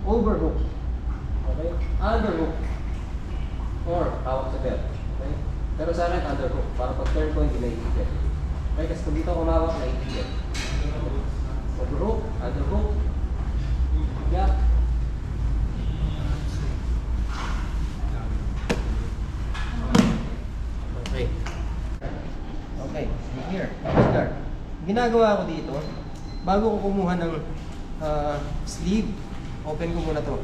overhook. Okay? Underhook. Or hawak sa belt. Okay? Pero sa akin, underhook. Para pag turn ko, hindi naiikot. Okay? Kasi kung dito ako mawak, naiikot. Overhook, underhook. Yeah. Okay. Okay, here. Start. Ginagawa ko dito, bago ko kumuha ng sleeve, open ko muna to.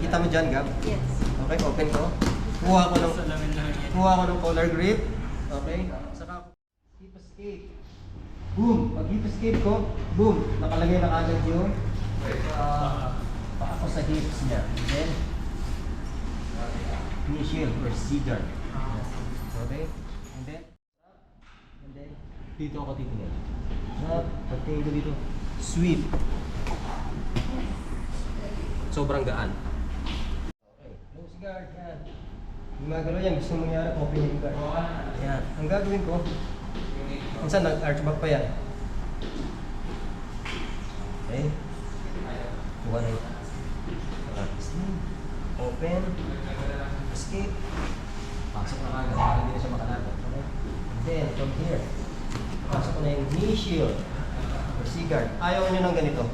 Kita mo dyan, Gab? Yes. Okay, open ko. Kuha ko ng collar grip. Okay. Saka hip escape. Boom! Pag hip escape ko, boom! Nakalagay na agad yung paa ko sa hips niya. And then, knee shield or cedar. Okay? And then, dito ako titingin. Pagtingin ko dito, sweep. Sobrang gaan. Okay, close guard, yan. Gumagalaw yan, gusto mong mangyari, open yung guard. Yan, ang gagawin ko, minsan nag-arch back pa yan. Okay. Kuha na yun. Open. Escape. Pasok na agad, para hindi na siya makalapot. Okay. And then, from here, pasok ko na yung knee shield or C-guard. Ayaw nyo ng ganito.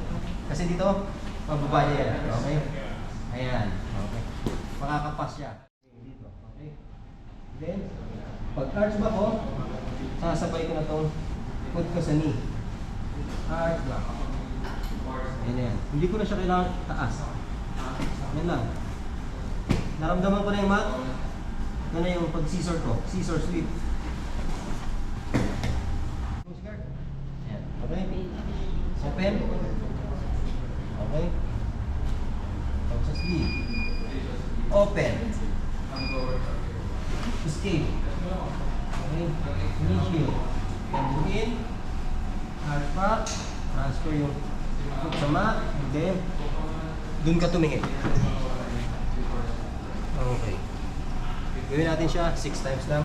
Kasi dito, mababa niya yan. Okay? Ayan. Okay. Makakapas siya. Dito. Okay. Then, pag-arch back ko, sasabay ko na itong put ko sa knee. Arch back. Ayan. Hindi ko na siya kailangan taas. Yan lang. Naramdaman ko na yung mat. Ito na yung pag-scissor ko. Scissor sweep. Ayan. Okay. Open. Okay. Pag sa sleeve. Open. Escape. Okay. Knee shield. And in. Arch back. Transfer yung foot sa mat. And then, dun ka tumingin. Okay. Gawin natin siya 6 times lang.